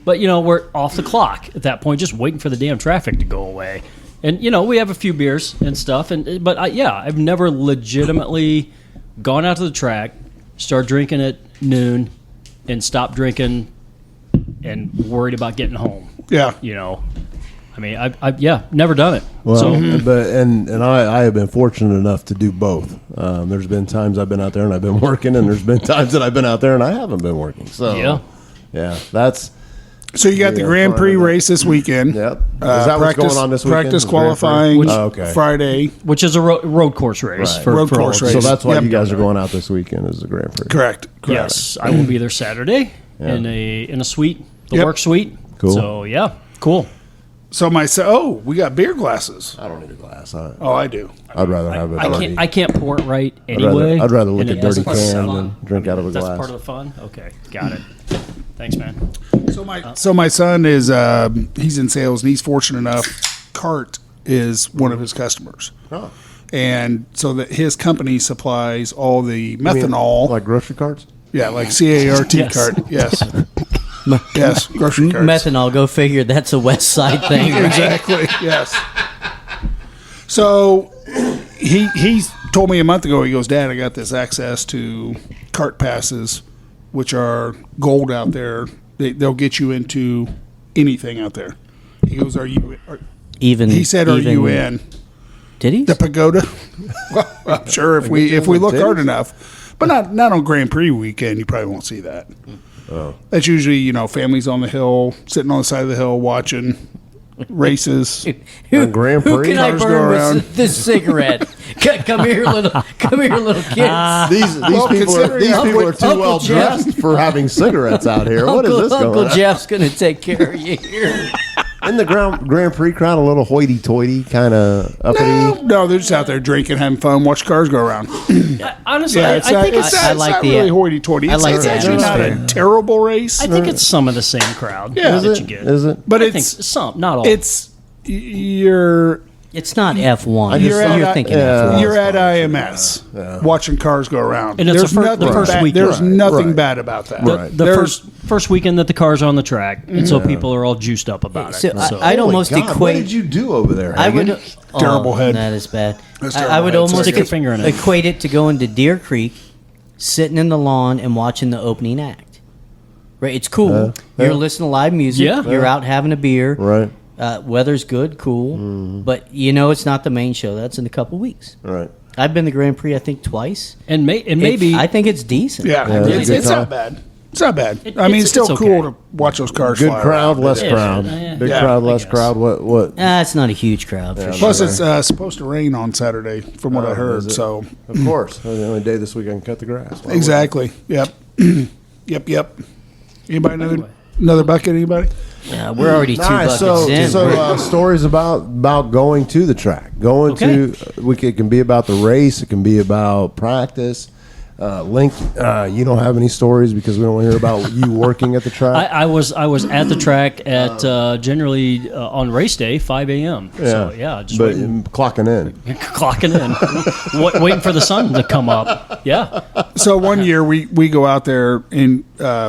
But, we're off the clock at that point, just waiting for the damn traffic to go away. And, we have a few beers and stuff. But I've never legitimately gone out to the track, start drinking at noon, and stop drinking and worried about getting home. Yeah. I mean, I've never done it. Well, so, but I have been fortunate enough to do both. There's been times I've been out there and I've been working, and there's been times that I've been out there and I haven't been working. So that's. So you got the Grand Prix race this weekend. Yep. Is that what's going on this weekend? Practice qualifying Friday, which is a road course race. Right. For road course race. So that's why you guys are going out this weekend is the Grand Prix. Correct. Yes, I will be there Saturday in a suite, the work suite. Cool. So cool. So we got beer glasses. I don't need a glass. I do. I'd rather have it. I can't pour it right anyway. I'd rather lick a and dirty can than drink out of a glass. That's part of the fun. Okay, got it. Thanks, man. So my son is he's in sales, and he's fortunate enough. Cart is one of his customers, and so that his company supplies all the methanol, like grocery carts. Yeah, like CART cart. Yes. Yes, grocery carts. Methanol, go figure. That's a West Side thing. Right? Exactly. Yes. So he told me a month ago. He goes, "Dad, I got this access to cart passes, which are gold out there. They'll get you into anything out there." He goes, "Are you?" Even he said, "Are you in?" Did he? The pagoda? Well, I'm sure if we look hard enough, but not on Grand Prix weekend. You probably won't see that. Oh. That's usually families on the hill, sitting on the side of the hill watching races. On Grand Prix, who can I burn with this cigarette? Come here, little kids. These people are too well dressed for having cigarettes out here. What is this going on? Uncle Jeff's going to take care of you here. In the Grand Prix crowd, a little hoity-toity, kind of uppity. No, they're just out there drinking, having fun, watch cars go around. Honestly, I think it's like not really hoity-toity. I like it's the actually not a terrible race. I think it's some of the same crowd Yeah. that you get. Is it? But I think some, not all. It's It's not F1. You're thinking F1. You're at IMS watching cars go around. And it's the first weekend. There's nothing bad about that. The first weekend that the cars are on the track, and so people are all juiced up about it. So I'd almost equate. What did you do over there? I would terrible head. That is bad. Terrible I would head. almost Stick your finger in it. equate it to going to Deer Creek, sitting in the lawn and watching the opening act. Right? It's cool. You're listening to live music. Yeah. You're out having a beer. Right. Weather's good, cool, but it's not the main show. That's in a couple weeks. Right. I've been to Grand Prix, I think, twice. And maybe I think it's decent. Yeah, it's not bad. It's not bad. It's still cool to watch those cars. Good fly crowd, around. less crowd. Big crowd, less crowd. What? It's not a huge crowd. For Plus, sure. it's supposed to rain on Saturday, from what I heard. So, of course, the only day this week I can cut the grass. Exactly. Yep. Yep. Anybody another bucket? Anybody? Yeah, we're already two buckets in. So stories about going to the track. It can be about the race. It can be about practice. Link, you don't have any stories because we don't want to hear about you working at the track. I was at the track at generally on race day 5 a.m. So just clocking in, waiting for the sun to come up. Yeah. So one year we go out there and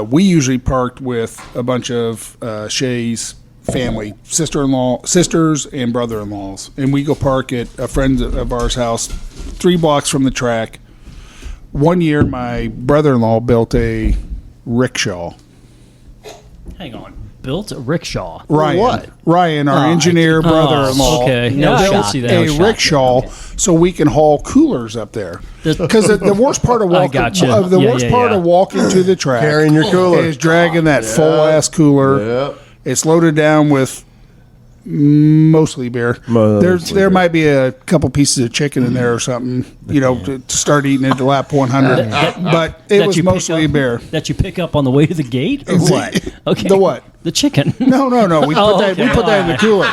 we usually parked with a bunch of Shay's family, sisters and brother-in-laws, and we go park at a friend of ours' house 3 blocks from the track. One year, my brother-in-law built a rickshaw. Hang on. Built a rickshaw. Ryan. What? Ryan, our engineer brother-in-law. Okay. No I shot. see that. A rickshaw so we can haul coolers up there. Because the worst part of walking, of walking to the track, carrying your cooler, is dragging that full-ass cooler. Yep. It's loaded down with mostly beer. There might be a couple pieces of chicken in there or something, to start eating at lap 100. But it was mostly beer. That you pick up on the way to the gate, or what? Okay. The what? The chicken. No. We put that in the cooler.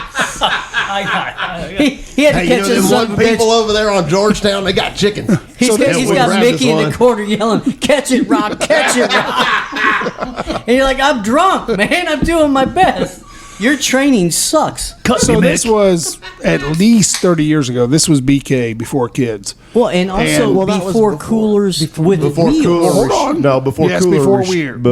He had to catch them one people over there on Georgetown. They got chicken. He's got Mickey in the corner yelling, "Catch it, Rock! Catch it, Rock!" And you're like, "I'm drunk, man. I'm doing my best." Your training sucks. So this was at least 30 years ago. This was BK before kids. Well, and also Well, that was before coolers with before wheels. cooler Hold on. No, before yes, cooler before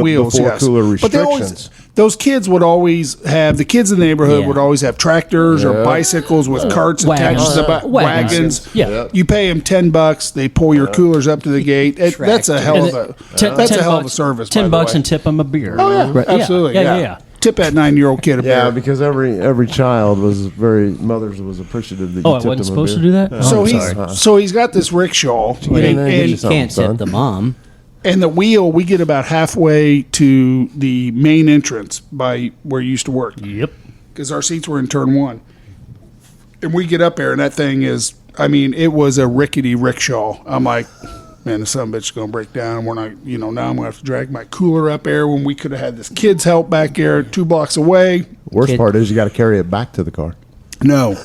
wheels. before Yes. cooler But they restrictions. those kids would always have the kids in the neighborhood Yeah. would always have tractors or bicycles with carts Wagons. attached to the Wagons. wagons. Yeah. You pay them $10. They pull your coolers up to the gate. That's a hell of a that's a hell of a service. by the $10 way. and tip them a beer. Oh yeah, Right, absolutely. Yeah. Tip that 9-year-old kid a Yeah, beer. because every child was mothers was appreciative that Oh, you I tipped wasn't them a supposed to beer. do that. Oh, So I'm he's sorry. so he's got this rickshaw, in there and get and, you something, Can't son. tip the mom. and the wheel. We get about halfway to the main entrance by where you used to work. Yep. Because our seats were in turn one. And we get up there, and that thing is, I mean, it was a rickety rickshaw. I'm like, man, the son of a bitch is going to break down. And we're not, now I'm going to have to drag my cooler up there when we could have had this kid's help back there 2 blocks away. Worst Kid- part is you got to carry it back to the car. No,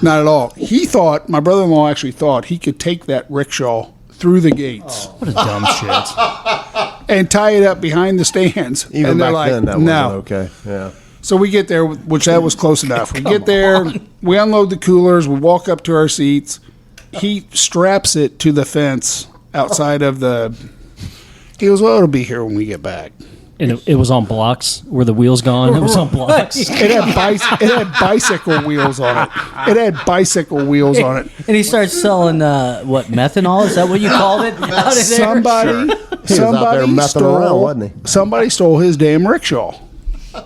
not at all. He thought, my brother in law actually thought he could take that rickshaw through the gates What a dumb shit. and tie it up behind the stands. Even and they're back like, then, that no. wasn't okay. Yeah. So we get there, which that was close enough. We get there, we unload the coolers, we walk up to our seats. He straps it to the fence outside of the. He goes, well, it'll be here when we get back. And it was on blocks. Were the wheels gone? It was on blocks. It had bicycle wheels on it. It had bicycle wheels on it. And he starts selling what, methanol? Is that what you called it? Out of there? Somebody, He was out there messing around, wasn't he? Somebody stole his damn rickshaw.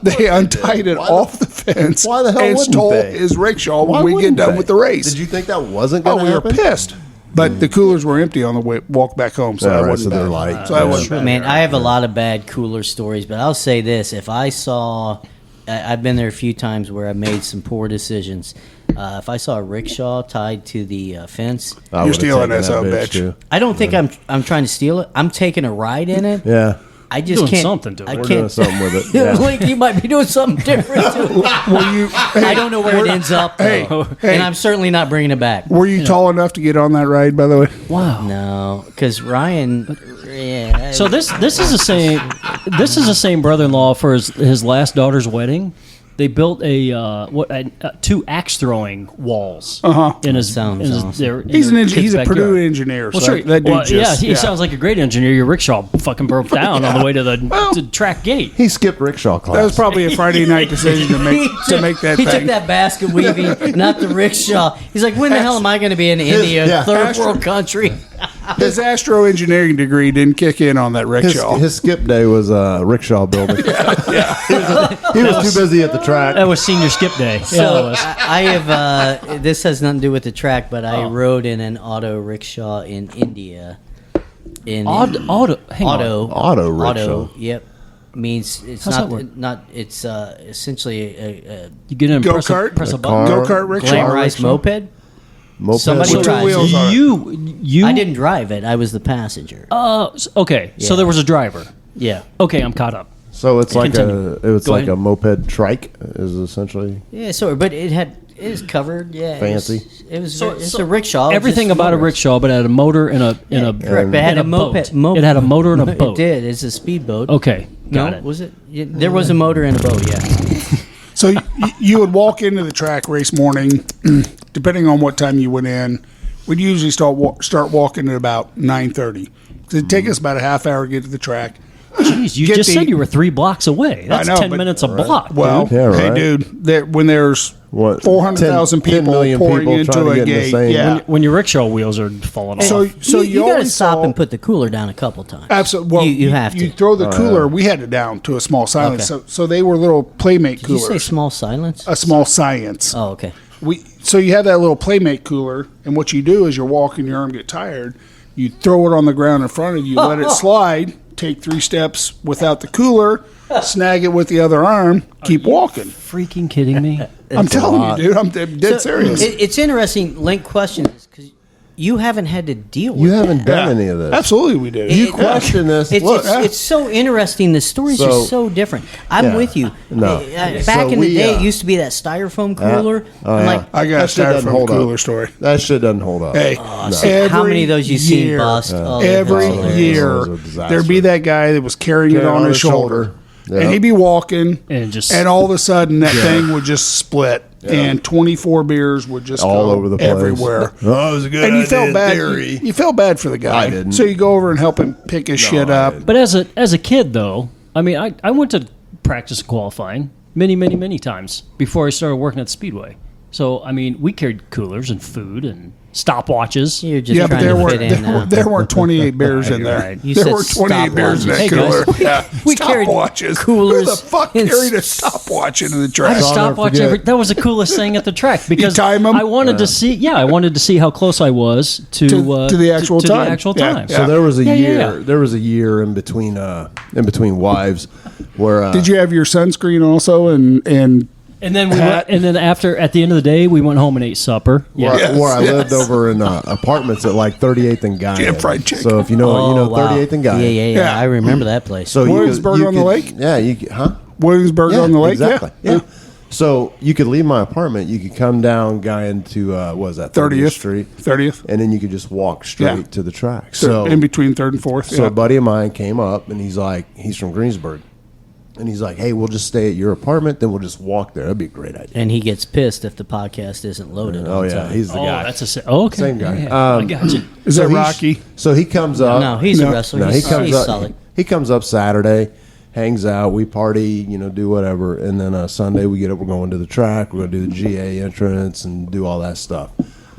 They untied it off the fence why the hell and wouldn't stole they? his rickshaw Why when we get wouldn't done they? with the race. Did you think that wasn't Oh, going to we were happen? pissed. But the coolers were empty on the way, walk back home, so Yeah, I right, wasn't so they're bad. light. So I wasn't bad. Man, I have a lot of bad cooler stories, but I'll say this: if I saw, I've been there a few times where I made some poor decisions. If I saw a rickshaw tied to the fence, I You're would've stealing taken that son of a bitch, bitch. too. I don't think I'm trying to steal it. I'm taking a ride in it. Yeah. I just Doing can't. something to it. I We're We're can't. doing something with it. Yeah. Link, you might be doing something different too. I don't know where it ends up, though. hey. And I'm certainly not bringing it back. Were you tall enough to get on that ride, by the way? Wow. No, because Ryan. Yeah. So this is the same brother-in-law for his last daughter's wedding. They built two axe throwing walls in his. Sounds in his awesome. their- in He's their he's a kid's Purdue backyard. engineer. Well, So sure. that dude Yeah, he sounds like a great engineer. Your rickshaw fucking broke down on the way to the track gate. He skipped rickshaw class. That was probably a Friday night decision to make that He thing. took that basket weaving, not the rickshaw. He's like, when the hell am I going to be in India, yeah. third world country? His astro engineering degree didn't kick in on that rickshaw. his skip day was rickshaw building. He was too busy at the track. That was senior skip day. Yeah, it So was. I have. This has nothing to do with the track, but I rode in an auto rickshaw in India. In Auto rickshaw. Yep. Means it's How's that not work? not it's essentially a You get in and press Go-kart? press a A button. car. Go-kart rickshaw. glamorized moped. Moped. Somebody With two drives wheels it. on it. You I didn't drive it. I was the passenger. Okay, so Yeah. there was a driver. Yeah. Okay, I'm caught up. So it's like Continue. Go like ahead. a moped trike is essentially. Yeah, sorry, but it is covered. Yeah, Fancy. It was So- it's so a rickshaw. Everything just about a motors. rickshaw, but it had a motor and a Correct, but it had and a moped. It had a motor and a It boat. did. It's a speedboat. Okay, got No, it. was it? Yeah, there was a motor and a boat. Yeah. So you would walk into the track race morning, depending on what time you went in. We'd usually start walking at about 9:30. It'd take us about a half hour to get to the track. Jeez, you Get just the- said you were 3 blocks away. That's know, 10 but- minutes a block. Well, Yeah, right. hey, dude, when there's What, 400,000 10 people million pouring people into trying to a get in the gate, same- yeah, When your rickshaw wheels are falling off. So you you got to always stop saw- and put the cooler down a couple times. absolutely. Well, you have to. You throw the cooler. We had it down to a small silence. Okay. So they were little Playmate Did you coolers. say small silence? A small science. Oh, okay. So you have that little Playmate cooler, and what you do is you're walking, your arm get tired, you throw it on the ground in front of you, let it slide, take 3 steps without the cooler, snag it with the other arm, keep walking. Freaking kidding me? I'm telling you, dude, I'm dead serious. It's interesting. Link questions because you haven't had to deal with You that. haven't done any of this. Absolutely, we did. You question this. It's, Look, it's so interesting. The stories are So- so different. I'm Yeah. with you. No. Back So in the we, day, it used to be that styrofoam cooler. Oh, I'm yeah. like, I got a That shit doesn't styrofoam hold up. cooler story. That shit doesn't hold up. Hey, how many of those you seen bust? Oh, Every that's hilarious. year, It was a disaster. there'd be that guy that was carrying it Carry on his shoulder. and he'd be walking, and all of a sudden that thing would just split, and 24 beers would just all go over the place. everywhere. Oh, it was a good And you idea felt in bad. theory. You felt bad for the guy. I didn't. So you go over and help him pick his shit I up. didn't. But as a kid, though, I mean, I went to practice and qualifying many times before I started working at Speedway. So, I mean, we carried coolers and food and stopwatches. You're just Yeah, but trying there to weren't fit in. there weren't 28 beers in there. Right. You There said were 28 beers in that Hey, cooler. guys, Yeah. we carried Stopwatches. coolers Who the fuck and carried a stopwatch into the I track? had a I'll never stopwatch. forget. That was the coolest thing at the track because time 'em? I wanted to see. Yeah, I wanted to see how close I was to the actual time. The actual Yeah, time. yeah. So there was a Yeah, year. yeah. There was a year in between wives, where Did you have your sunscreen also? And And then Hat. at the end of the day, we went home and ate supper. Yeah. Yes, where I yes. lived over in apartments at like 38th and Guyan. Jam fried chicken. So if you know, Oh, wow. 38th and Guyan. Yeah. Yeah. I remember that place. So Williamsburg on the lake? Yeah, you could, huh? Williamsburg Yeah, on the lake. exactly. Yeah. Yeah. So you could leave my apartment. You could come down Guyan to what was that 30th 30th Street, 30th. and then you could just walk straight Yeah. to the track. So So in between 3rd and 4th. So yeah. a buddy of mine came up and he's from Greensburg. And he's like, hey, we'll just stay at your apartment, then we'll just walk there. That'd be a great idea. and he gets pissed if the podcast isn't loaded. Oh, on yeah. time. He's the Oh, guy. that's okay. Same guy. Yeah, I got you. Is So that he's- Rocky? So he comes up. No, he's No. a wrestler. No, he he's, comes he's up. solid. He comes up Saturday, hangs out, we party, do whatever, and then Sunday we get up. We're going to the track. We're going to do the GA entrance and do all that stuff.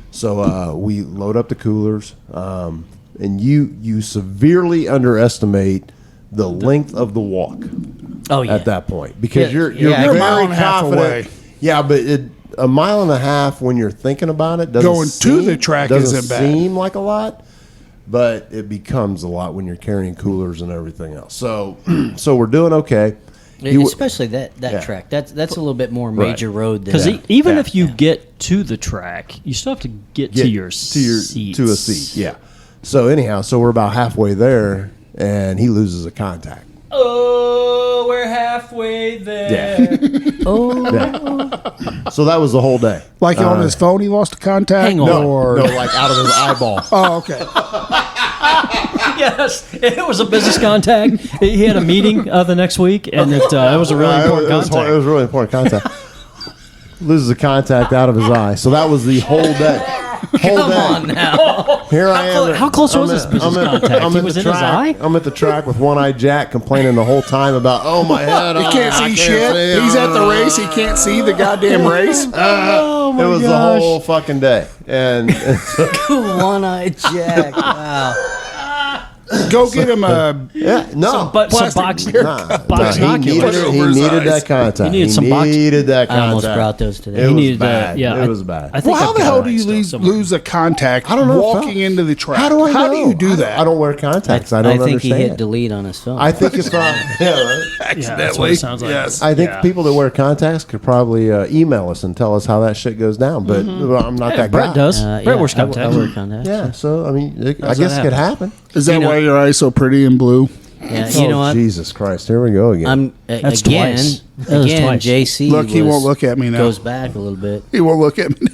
So we load up the coolers, and you severely underestimate the length of the walk Oh yeah. at that point because Yeah, you're yeah. very You're a mile and a half confident. away. Yeah, but a mile and a half when you're thinking about it doesn't Going to seem, the track doesn't isn't bad. seem like a lot, but it becomes a lot when you're carrying coolers and everything else. So so we're doing okay. He w- Especially that Yeah. track. That's a little bit more major road than Because Yeah. even if you get to the track, you still have to get to your seats. to a seat. Yeah. So anyhow, so we're about halfway there, and he loses a contact. Oh, we're halfway there. Yeah. So that was the whole day. Like on his phone, he lost a contact? Hang on. Or, No, like out of his eyeball. Oh, okay. Yes, it was a business contact. He had a meeting the next week, and it was a really important it was contact. It was really important contact. Loses a contact out of his eye. So that was the whole day. Whole Come day. on now. Here I am. How close was this business contact? He at was the in his track. eye? I'm at the track with one-eyed Jack complaining the whole time about, oh, my head. He can't see shit. He's at the race. He can't see the goddamn race. Oh my It was the gosh. whole fucking day. And One-eyed Jack. Wow. Go get him a. yeah, no. Some Plastic box, beer box he binoculars. needed, Put it he over his needed eyes. that contact. He needed some box- needed that I contact. almost brought those today. It He was needed bad. yeah, it was bad. I think Well, how I've the got hell it do you still lose, somewhere. lose a contact I don't know, walking Phil. into the track? How do I know? How do you do that? I don't wear contacts. I don't think understand. he hit delete on his phone. I think it's not. Yeah, right? Yeah, that's what it sounds like. Yes. I think Yeah. people that wear contacts could probably email us and tell us how that shit goes down. But I'm not that Brett guy. does. Brett wears I contacts. wear contacts. Yeah, so I mean, I that guess it could happen? happen. Is that You know- why your eyes so pretty and blue? Yeah, you know Oh, what? Jesus Christ! Here we go again. I'm That's again. twice. That was Again, twice. JC. Look, he won't look at me now. Goes back a little bit. He won't look at me.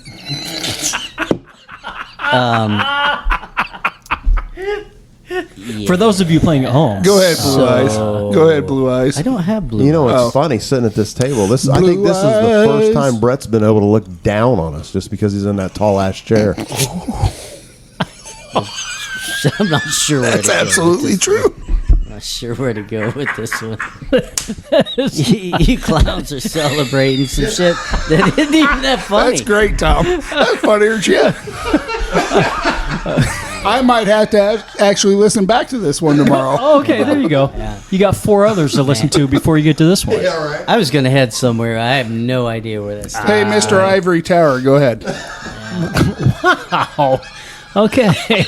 For those of you playing at home, Go ahead, blue So- eyes. Go ahead, blue eyes. I don't have blue. You know what's Oh. funny? Sitting at this table, I Blue think this is the first eyes. time Brett's been able to look down on us just because he's in that tall ass chair. I'm not sure where That's to go. absolutely true. I'm not sure where to go with this one. you clowns are celebrating some shit that isn't even that funny. That's great, Tom. That's funnier than shit. I might have to actually listen back to this one tomorrow. Oh, okay, there you go. You got 4 others to listen to before you get to this one. I was going to head somewhere. I have no idea where that's. Hey, Mr. Ivory Tower, go ahead. Oh, okay.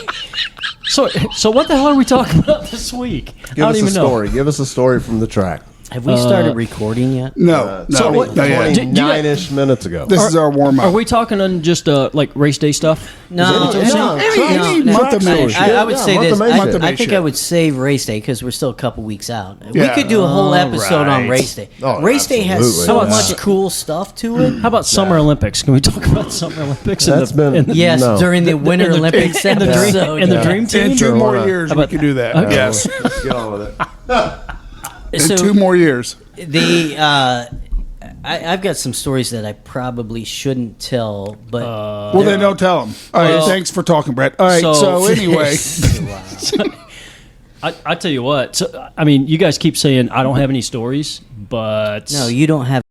So what the hell are we talking about this week? I Give don't us a even know. story. Give us a story from the track. Have we started recording yet? No, no, so what- not yet. do you- 29-ish minutes ago. This is our warm Are up. we talking on just like race day stuff? No, Any month of May. I would say this. Month of May I think shit. I would save race day because we're still a couple weeks out. Yeah. We could do a whole episode on right. race day. Oh, Race day has absolutely. so How about much cool stuff to it. How about Summer Olympics? Can we talk about Summer Olympics? That's been- in the, Yes, No. during the Winter in the- Olympics in the dream, episode. in the yeah. dream team. In 2 Sure, why more not? years, How we about could do that. Okay. Yes. Let's get on with it. In So- 2 more years. I've got some stories that I probably shouldn't tell, but Well, then don't tell them. All right, Well, thanks for talking, Brett. All right, so anyway. I tell you what. So, I mean, you guys keep saying I don't have any stories, but no, you don't have